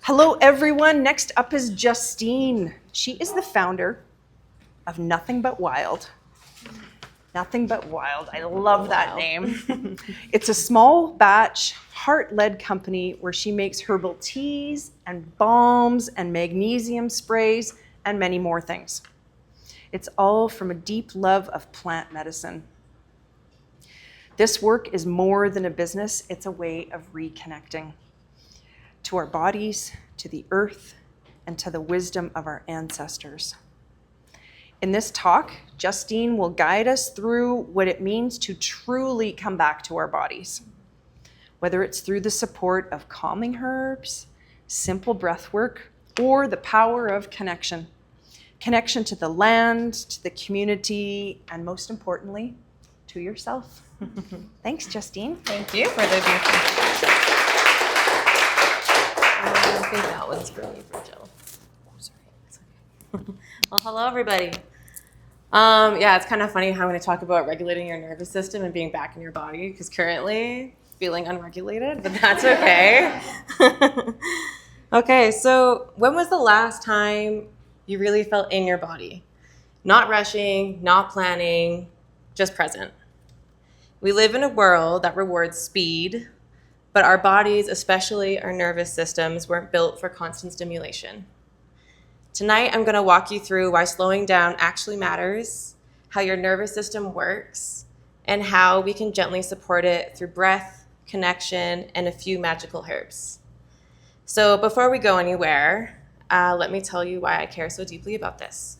Hello everyone. Next up is Justine. She is the founder of Nothing But Wild. Nothing But Wild. I love that name. It's a small batch, heart-led company where she makes herbal teas and balms and magnesium sprays and many more things. It's all from a deep love of plant medicine. This work is more than a business, it's a way of reconnecting to our bodies, to the earth, and to the wisdom of our ancestors. In this talk, Justine will guide us through what it means to truly come back to our bodies, whether it's through the support of calming herbs, simple breath work, or the power of connection. Connection to the land, to the community, and most importantly, to yourself. Thanks, Justine. Thank you for the beautiful. I think that one's for me, for Jill. Oh, sorry. It's okay. Well, hello, everybody. Yeah, it's kind of funny how I'm going to talk about regulating your nervous system and being back in your body, because currently feeling unregulated, but that's okay. Okay, so when was the last time you really felt in your body? Not rushing, not planning, just present. We live in a world that rewards speed, but our bodies, especially our nervous systems, weren't built for constant stimulation. Tonight, I'm going to walk you through why slowing down actually matters, how your nervous system works, and how we can gently support it through breath, connection, and a few magical herbs. So before we go anywhere, let me tell you why I care so deeply about this.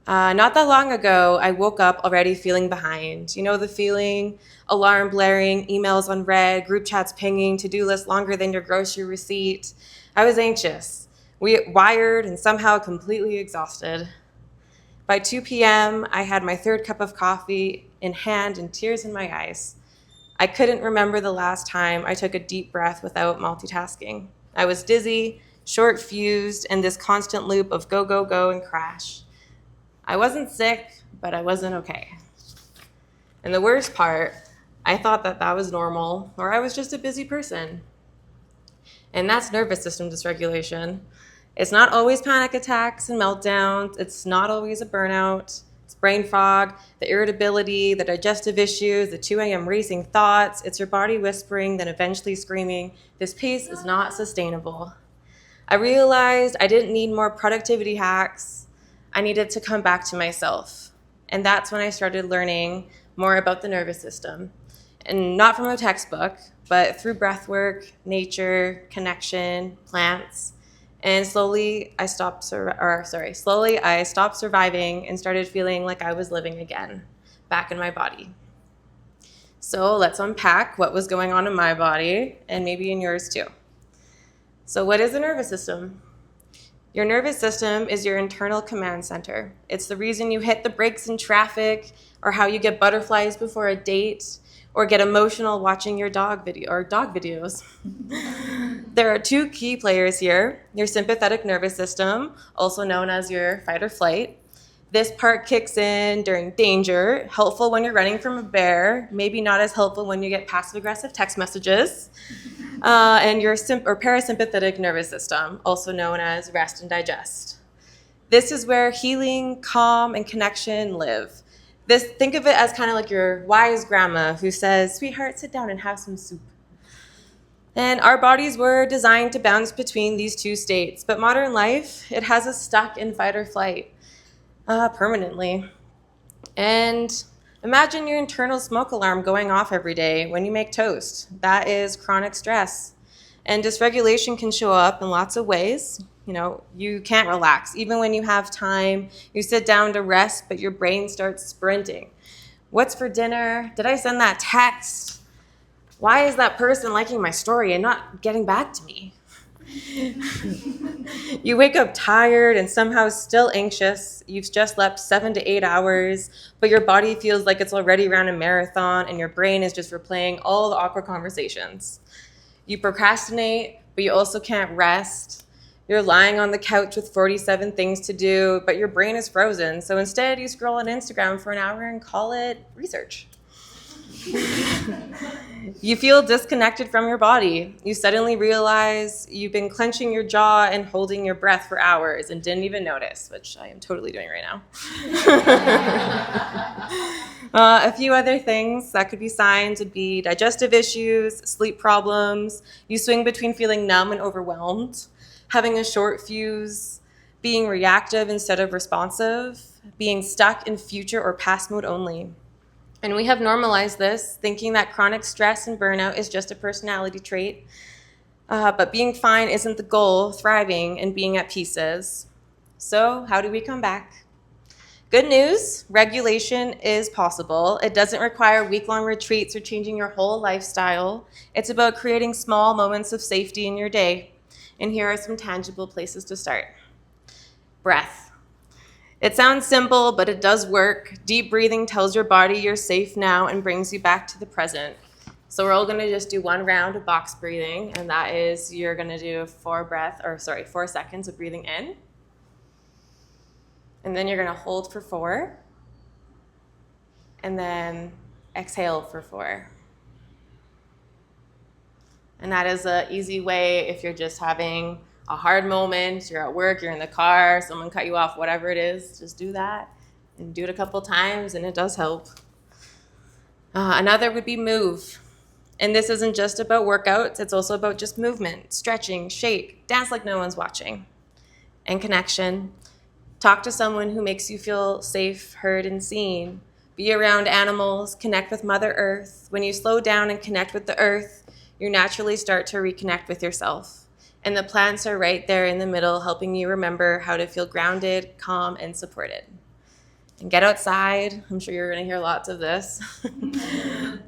Not that long ago, I woke up already feeling behind. You know the feeling? Alarm blaring, emails unread, group chats pinging, to-do list longer than your grocery receipt. I was anxious, wired, and somehow completely exhausted. By 2 p.m., I had my third cup of coffee in hand and tears in my eyes. I couldn't remember the last time I took a deep breath without multitasking. I was dizzy, short-fused, and this constant loop of go, go, go, and crash. I wasn't sick, but I wasn't okay. And the worst part, I thought that was normal, or I was just a busy person. And that's nervous system dysregulation. It's not always panic attacks and meltdowns. It's not always a burnout. It's brain fog, the irritability, the digestive issues, the 2 a.m. racing thoughts. It's your body whispering, then eventually screaming, this pace is not sustainable. I realized I didn't need more productivity hacks. I needed to come back to myself. And that's when I started learning more about the nervous system. And not from a textbook, but through breath work, nature, connection, plants. And slowly I stopped surviving and started feeling like I was living again, back in my body. So let's unpack what was going on in my body and maybe in yours too. So what is the nervous system? Your nervous system is your internal command center. It's the reason you hit the brakes in traffic, or how you get butterflies before a date, or get emotional watching your dog videos. There are 2 key players here: your sympathetic nervous system, also known as your fight or flight. This part kicks in during danger, helpful when you're running from a bear, maybe not as helpful when you get passive-aggressive text messages. And your parasympathetic nervous system, also known as rest and digest. This is where healing, calm, and connection live. Think of it as kind of like your wise grandma who says, "Sweetheart, sit down and have some soup." And our bodies were designed to bounce between these 2 states, but modern life, it has us stuck in fight or flight permanently. And imagine your internal smoke alarm going off every day when you make toast. That is chronic stress. And dysregulation can show up in lots of ways. You know, you can't relax. Even when you have time, you sit down to rest, but your brain starts sprinting. What's for dinner? Did I send that text? Why is that person liking my story and not getting back to me? You wake up tired and somehow still anxious. You've just slept 7 to 8 hours, but your body feels like it's already ran a marathon and your brain is just replaying all the awkward conversations. You procrastinate, but you also can't rest. You're lying on the couch with 47 things to do, but your brain is frozen. So instead, you scroll on Instagram for an hour and call it research. You feel disconnected from your body. You suddenly realize you've been clenching your jaw and holding your breath for hours and didn't even notice, which I am totally doing right now. A few other things that could be signs would be digestive issues, sleep problems. You swing between feeling numb and overwhelmed, having a short fuse, being reactive instead of responsive, being stuck in future or past mode only. And we have normalized this, thinking that chronic stress and burnout is just a personality trait. But being fine isn't the goal, thriving and being at peace is. So how do we come back? Good news, regulation is possible. It doesn't require week-long retreats or changing your whole lifestyle. It's about creating small moments of safety in your day. And here are some tangible places to start. Breath. It sounds simple, but it does work. Deep breathing tells your body you're safe now and brings you back to the present. So we're all gonna just do one round of box breathing, and that is you're gonna do 4 seconds of breathing in. And then you're gonna hold for 4. And then exhale for 4. And that is an easy way if you're just having a hard moment, you're at work, you're in the car, someone cut you off, whatever it is, just do that and do it a couple times and it does help. Another would be move. And this isn't just about workouts, it's also about just movement, stretching, shake, dance like no one's watching. And connection. Talk to someone who makes you feel safe, heard, and seen. Be around animals, connect with Mother Earth. When you slow down and connect with the earth, you naturally start to reconnect with yourself. And the plants are right there in the middle, helping you remember how to feel grounded, calm, and supported. And get outside. I'm sure you're going to hear lots of this.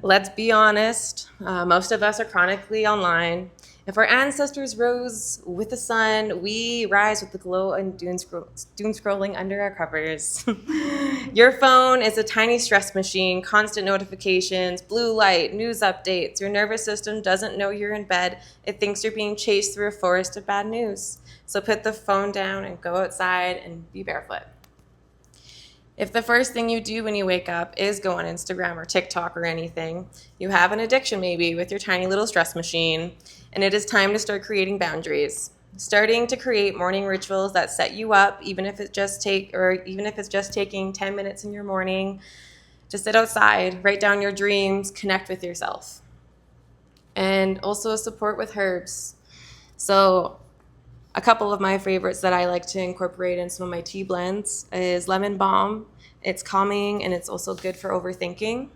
Let's be honest. Most of us are chronically online. If our ancestors rose with the sun, we rise with the glow and doom scrolling under our covers. Your phone is a tiny stress machine, constant notifications, blue light, news updates. Your nervous system doesn't know you're in bed. It thinks you're being chased through a forest of bad news. So put the phone down and go outside and be barefoot. If the first thing you do when you wake up is go on Instagram or TikTok or anything, you have an addiction maybe with your tiny little stress machine, and it is time to start creating boundaries. Starting to create morning rituals that set you up, even if it's just taking 10 minutes in your morning to sit outside, write down your dreams, connect with yourself. And also support with herbs. So a couple of my favorites that I like to incorporate in some of my tea blends is lemon balm. It's calming and it's also good for overthinking.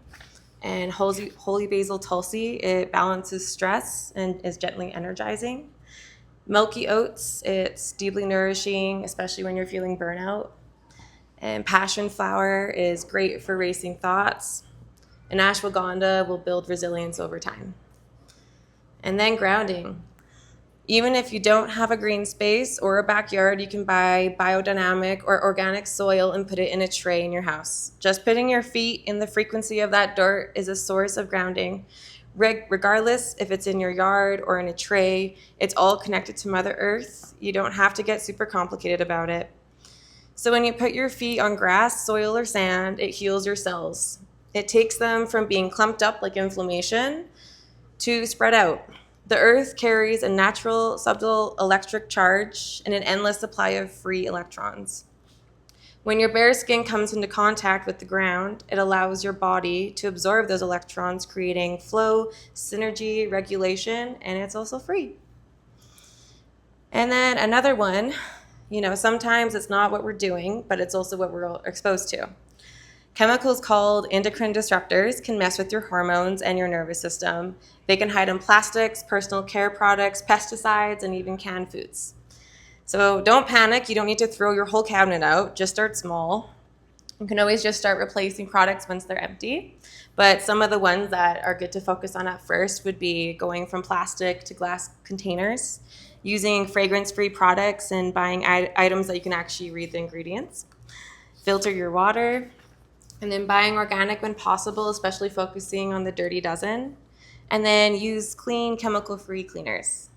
And holy basil tulsi, it balances stress and is gently energizing. Milky oats, it's deeply nourishing, especially when you're feeling burnout. And passion flower is great for racing thoughts. And ashwagandha will build resilience over time. And then grounding. Even if you don't have a green space or a backyard, you can buy biodynamic or organic soil and put it in a tray in your house. Just putting your feet in the frequency of that dirt is a source of grounding. Regardless if it's in your yard or in a tray, it's all connected to Mother Earth. You don't have to get super complicated about it. So when you put your feet on grass, soil, or sand, it heals your cells. It takes them from being clumped up like inflammation to spread out. The earth carries a natural, subtle electric charge and an endless supply of free electrons. When your bare skin comes into contact with the ground, it allows your body to absorb those electrons, creating flow, synergy, regulation, and it's also free. And then another one, sometimes it's not what we're doing, but it's also what we're exposed to. Chemicals called endocrine disruptors can mess with your hormones and your nervous system. They can hide in plastics, personal care products, pesticides, and even canned foods. So don't panic. You don't need to throw your whole cabinet out. Just start small. You can always just start replacing products once they're empty. But some of the ones that are good to focus on at first would be going from plastic to glass containers, using fragrance-free products, and buying items that you can actually read the ingredients. Filter your water. And then buying organic when possible, especially focusing on the dirty dozen. And then use clean, chemical-free cleaners.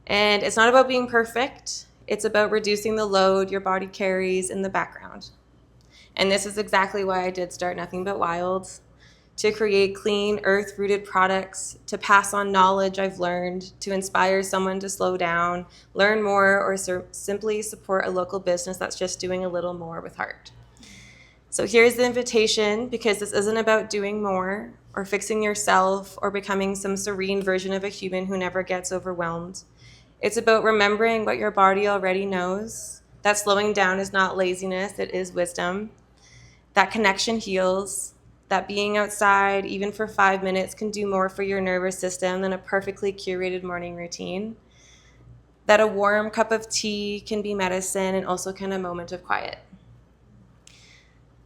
And it's not about being perfect. It's about reducing the load your body carries in the background. And this is exactly why I did start Nothing But Wild, to create clean, earth-rooted products, to pass on knowledge I've learned, to inspire someone to slow down, learn more, or simply support a local business that's just doing a little more with heart. So here's the invitation, because this isn't about doing more or fixing yourself or becoming some serene version of a human who never gets overwhelmed. It's about remembering what your body already knows, that slowing down is not laziness, it is wisdom, that connection heals, that being outside, even for 5 minutes, can do more for your nervous system than a perfectly curated morning routine, that a warm cup of tea can be medicine and also can a moment of quiet.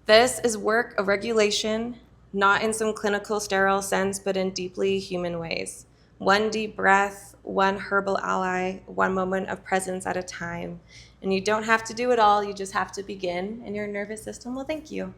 This is work of regulation, not in some clinical sterile sense, but in deeply human ways. One deep breath, one herbal ally, one moment of presence at a time. And you don't have to do it all, you just have to begin, and your nervous system will thank you.